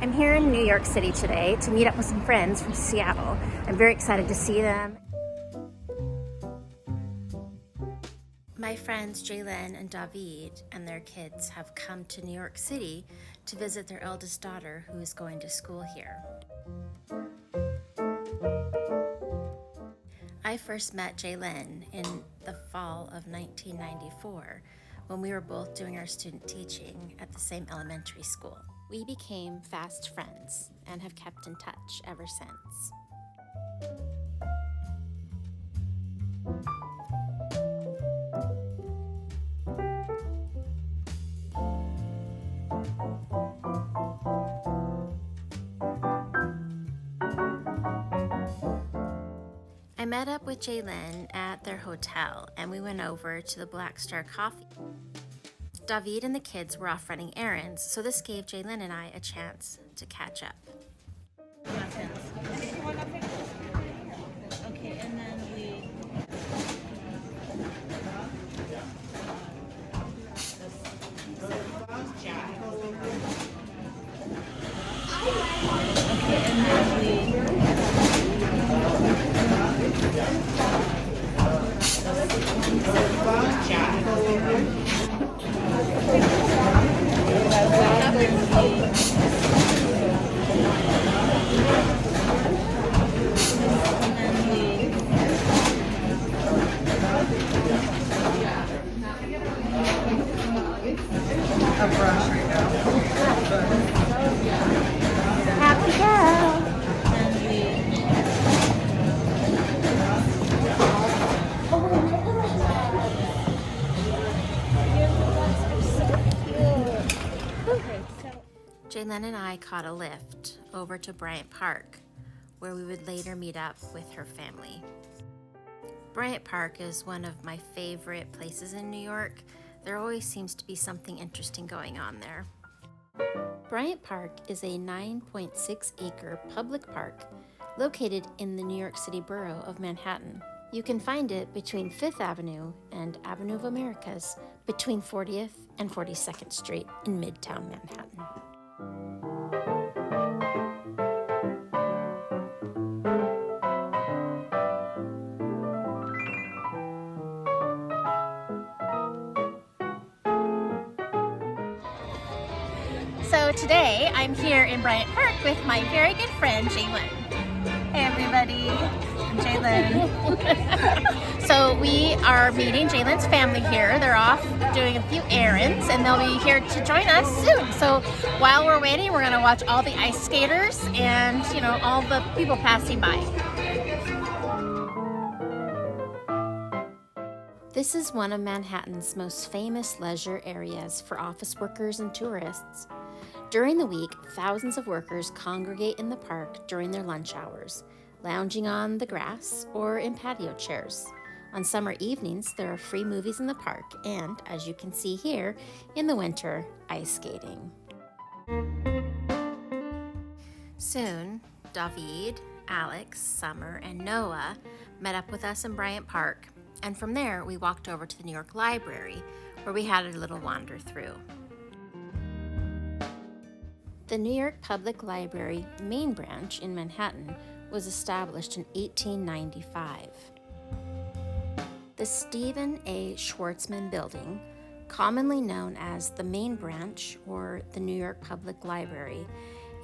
I'm here in New York City today to meet up with some friends from Seattle. I'm very excited to see them. My friends Jalen and David and their kids have come to New York City to visit their eldest daughter who is going to school here. I first met Jalen in the fall of 1994 when we were both doing our student teaching at the same elementary school. We became fast friends and have kept in touch ever since. I met up with Jalen at their hotel and we went over to the Black Star Coffee. David and the kids were off running errands, so this gave Jalen and I a chance to catch up. Okay, and then we... Okay, and then Happy girl! Jalen and I caught a lift over to Bryant Park, where we would later meet up with her family. Bryant Park is one of my favorite places in New York. There always seems to be something interesting going on there. Bryant Park is a 9.6-acre public park located in the New York City borough of Manhattan. You can find it between 5th Avenue and Avenue of Americas, between 40th and 42nd Street in Midtown Manhattan. So today I'm here in Bryant Park with my very good friend Jalen. Hey everybody, I'm Jalen. So we are meeting Jalen's family here. They're off doing a few errands and they'll be here to join us soon. So while we're waiting, we're gonna watch all the ice skaters and all the people passing by. This is one of Manhattan's most famous leisure areas for office workers and tourists. During the week, thousands of workers congregate in the park during their lunch hours, lounging on the grass or in patio chairs. On summer evenings, there are free movies in the park and, as you can see here, in the winter, ice skating. Soon, David, Alex, Summer, and Noah met up with us in Bryant Park, and from there we walked over to the New York Library, where we had a little wander through. The New York Public Library main branch in Manhattan was established in 1895. The Stephen A. Schwarzman Building, commonly known as the main branch or the New York Public Library,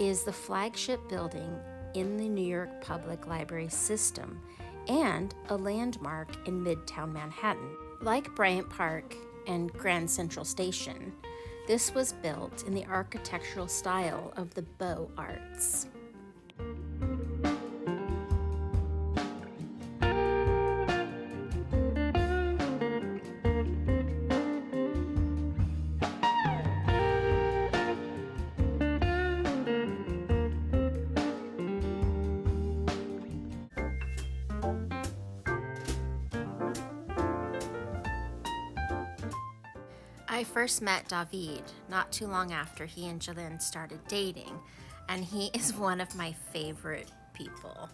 is the flagship building in the New York Public Library system and a landmark in Midtown Manhattan. Like Bryant Park and Grand Central Station, this was built in the architectural style of the Beaux Arts. I first met David not too long after he and Jalen started dating, and he is one of my favorite people.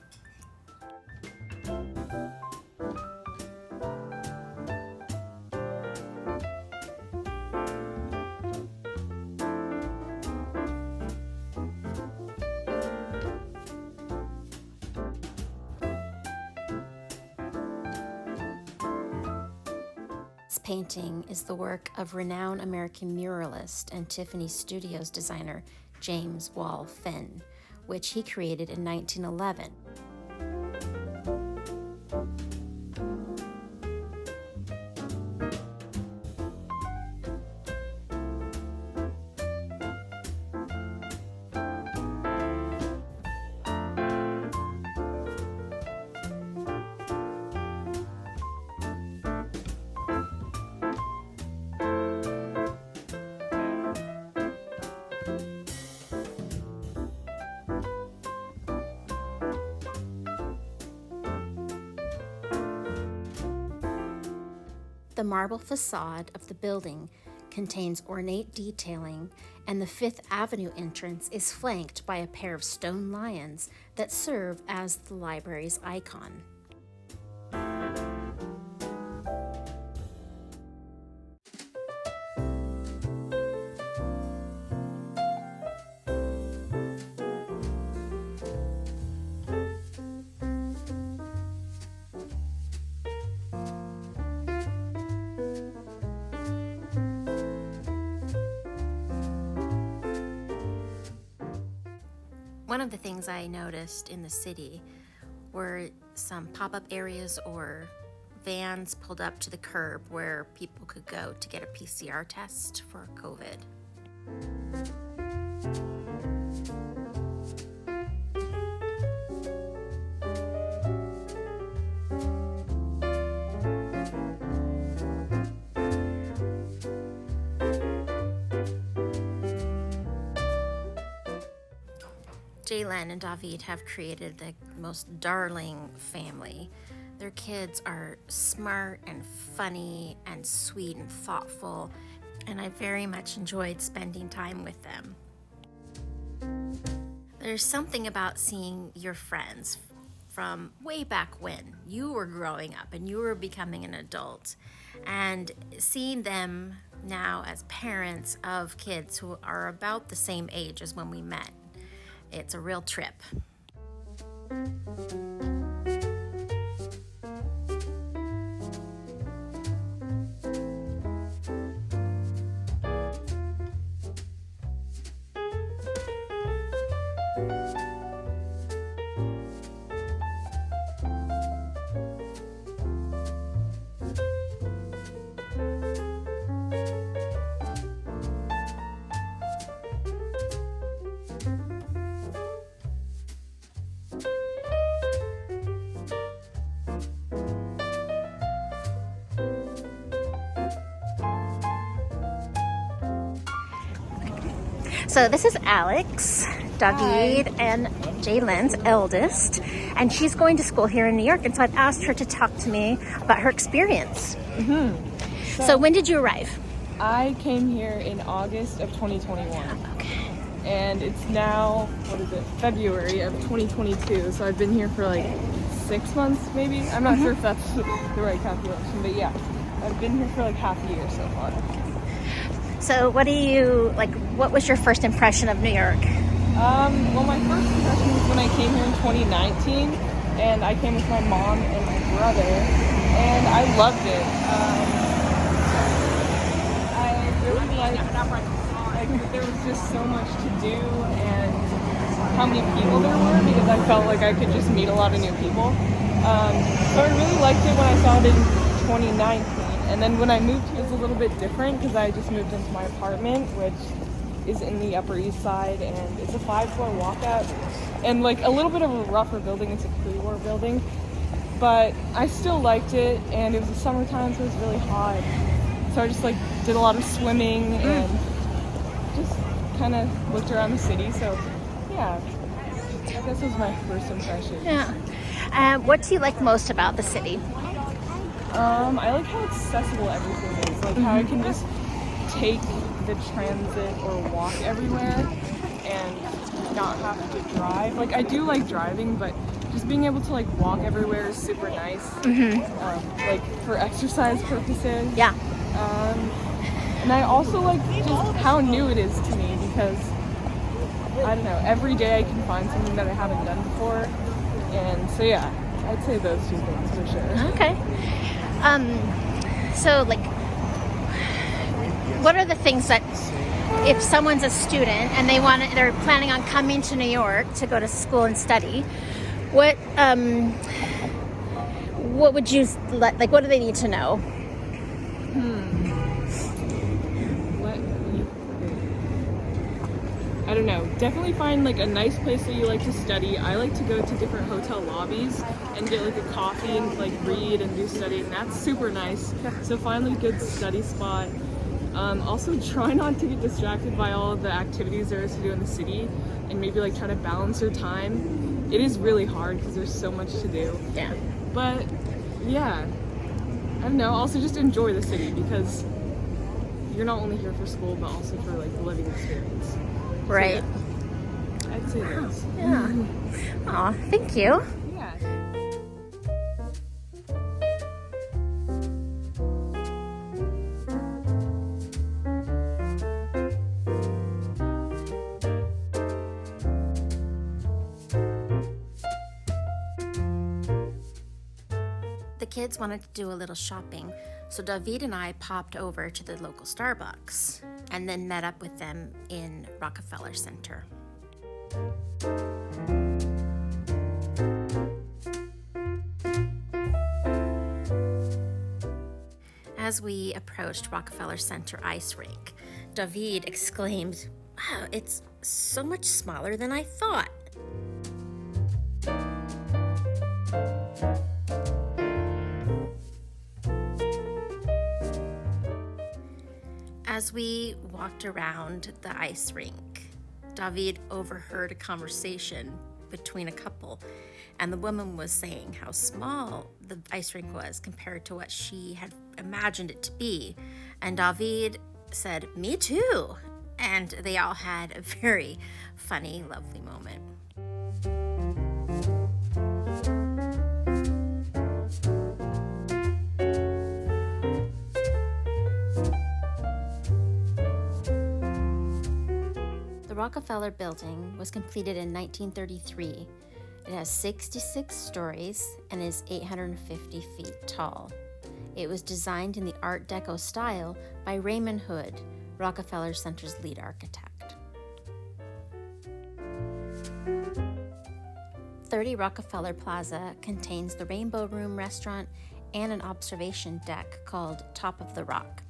painting is the work of renowned American muralist and Tiffany Studios designer James Wall Finn, which he created in 1911. The marble facade of the building contains ornate detailing, and the Fifth Avenue entrance is flanked by a pair of stone lions that serve as the library's icon. One of the things I noticed in the city were some pop-up areas or vans pulled up to the curb where people could go to get a PCR test for COVID. Jalen and David have created the most darling family. Their kids are smart and funny and sweet and thoughtful, and I very much enjoyed spending time with them. There's something about seeing your friends from way back when you were growing up and you were becoming an adult, and seeing them now as parents of kids who are about the same age as when we met. It's a real trip. So this is Alex, David, and Jalen's eldest, and she's going to school here in New York, and so I've asked her to talk to me about her experience. So when did you arrive? I came here in August of 2021. Okay. And it's now, February of 2022, so I've been here for like 6 months maybe. I'm not sure if that's the right calculation, but yeah, I've been here for like half a year so far. So what was your first impression of New York? Well, my first impression was when I came here in 2019, and I came with my mom and my brother, and I loved it. I really liked, there was just so much to do, and how many people there were, because I felt like I could just meet a lot of new people. So I really liked it when I saw it in 2019. And then when I moved here, it was a little bit different because I just moved into my apartment, which is in the Upper East Side, and it's a 5-floor walkout, and like a little bit of a rougher building. It's a pre-war building, but I still liked it, and it was the summertime, so it was really hot. So I just like did a lot of swimming and just kind of looked around the city. So yeah, I guess it was my first impression. Yeah. What do you like most about the city? I like how accessible everything is, like how I can just take the transit or walk everywhere and not have to drive. Like I do like driving, but just being able to like walk everywhere is super nice. Like for exercise purposes. Yeah. And I also like just how new it is to me, because I don't know, every day I can find something that I haven't done before, and so yeah, I'd say those two things for sure. Okay. So like what are the things that, if someone's a student and they're planning on coming to New York to go to school and study, what would you like? What do they need to know? I don't know. Definitely find like a nice place that you like to study. I like to go to different hotel lobbies and get like a coffee and like read and do studying. That's super nice. So find like a good study spot. Also try not to get distracted by all of the activities there is to do in the city, and maybe like try to balance your time. It is really hard because there's so much to do. Yeah. But yeah, I don't know. Also just enjoy the city because you're not only here for school but also for like the living experience. Right. So, yeah, I'd say those. Yeah. Aw, thank you. Yeah. The kids wanted to do a little shopping, so David and I popped over to the local Starbucks and then met up with them in Rockefeller Center. As we approached Rockefeller Center ice rink, David exclaimed, "Wow, it's so much smaller than I thought." As we walked around the ice rink, David overheard a conversation between a couple, and the woman was saying how small the ice rink was compared to what she had imagined it to be. And David said, "Me too." And they all had a very funny, lovely moment. The Rockefeller Building was completed in 1933. It has 66 stories and is 850 feet tall. It was designed in the Art Deco style by Raymond Hood, Rockefeller Center's lead architect. 30 Rockefeller Plaza contains the Rainbow Room restaurant and an observation deck called Top of the Rock.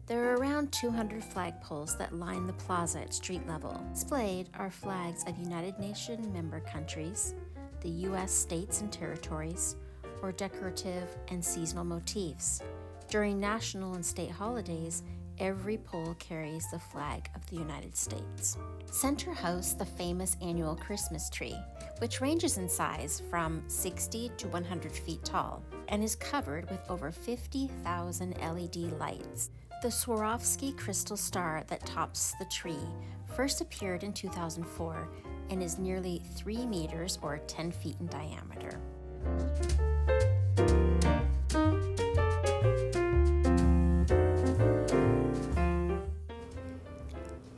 There are around 200 flagpoles that line the plaza at street level. Displayed are flags of United Nations member countries, the U.S. states and territories, or decorative and seasonal motifs. During national and state holidays, every pole carries the flag of the United States. Center hosts the famous annual Christmas tree, which ranges in size from 60 to 100 feet tall and is covered with over 50,000 LED lights. The Swarovski crystal star that tops the tree first appeared in 2004 and is nearly 3 meters or 10 feet in diameter.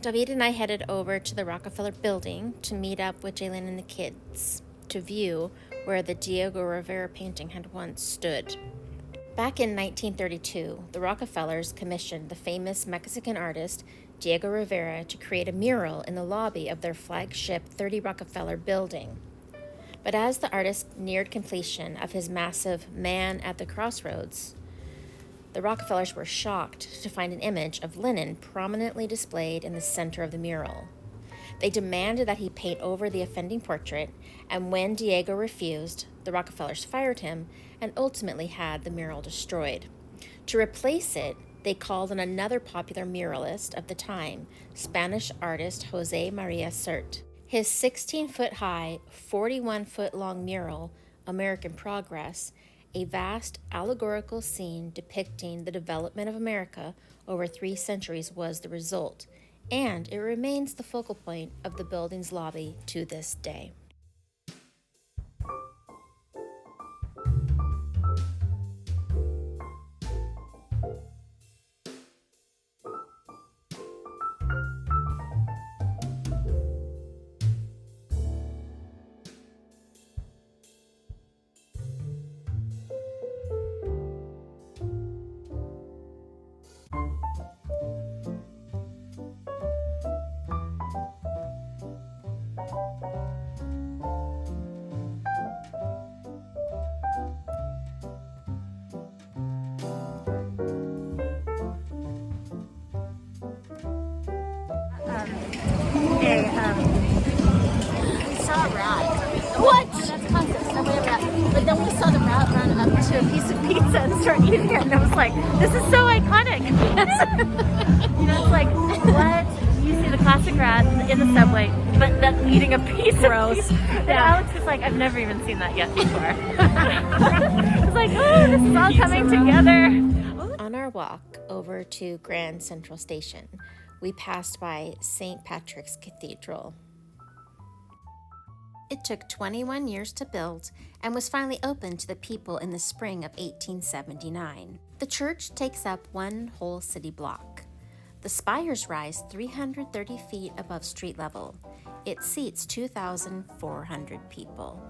David and I headed over to the Rockefeller Building to meet up with Jalen and the kids to view where the Diego Rivera painting had once stood. Back in 1932, the Rockefellers commissioned the famous Mexican artist Diego Rivera to create a mural in the lobby of their flagship 30 Rockefeller building. But as the artist neared completion of his massive Man at the Crossroads, the Rockefellers were shocked to find an image of Lenin prominently displayed in the center of the mural. They demanded that he paint over the offending portrait, and when Diego refused, the Rockefellers fired him and ultimately had the mural destroyed. To replace it, they called on another popular muralist of the time, Spanish artist Jose Maria Sert. His 16-foot-high, 41-foot-long mural, American Progress, a vast allegorical scene depicting the development of America over 3 centuries, was the result, and it remains the focal point of the building's lobby to this day. to a piece of pizza and start eating it. And I was like, this is so iconic. You know, it's like, what? You see the classic rat in the subway, but then eating a piece of pizza. And Alex was like, I've never even seen that yet before. I was like, oh, this is all coming together. On our walk over to Grand Central Station, we passed by St. Patrick's Cathedral. It took 21 years to build and was finally opened to the people in the spring of 1879. The church takes up one whole city block. The spires rise 330 feet above street level. It seats 2,400 people.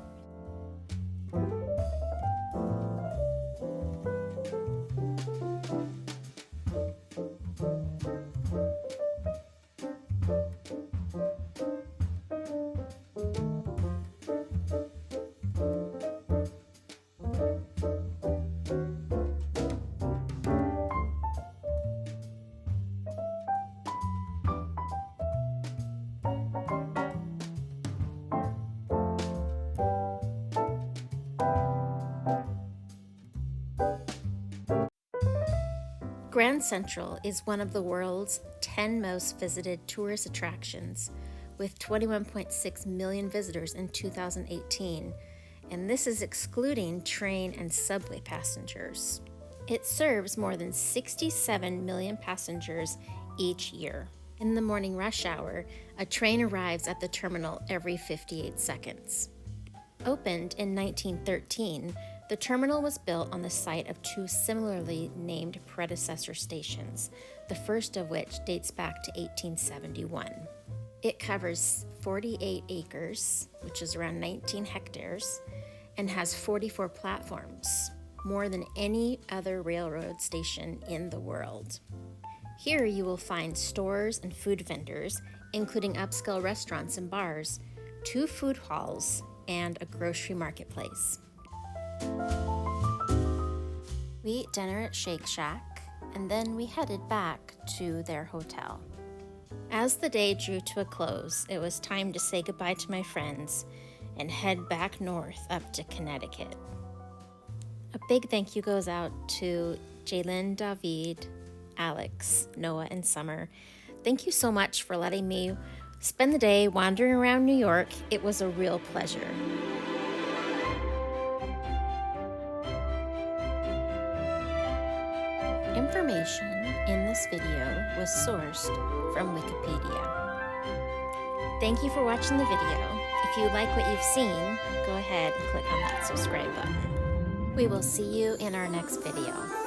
Grand Central is one of the world's 10 most visited tourist attractions, with 21.6 million visitors in 2018, and this is excluding train and subway passengers. It serves more than 67 million passengers each year. In the morning rush hour, a train arrives at the terminal every 58 seconds. Opened in 1913, the terminal was built on the site of two similarly named predecessor stations, the first of which dates back to 1871. It covers 48 acres, which is around 19 hectares, and has 44 platforms, more than any other railroad station in the world. Here you will find stores and food vendors, including upscale restaurants and bars, 2 food halls, and a grocery marketplace. We ate dinner at Shake Shack, and then we headed back to their hotel. As the day drew to a close, it was time to say goodbye to my friends and head back north up to Connecticut. A big thank you goes out to Jalen, David, Alex, Noah, and Summer. Thank you so much for letting me spend the day wandering around New York. It was a real pleasure. Information in this video was sourced from Wikipedia. Thank you for watching the video. If you like what you've seen, go ahead and click on that subscribe button. We will see you in our next video.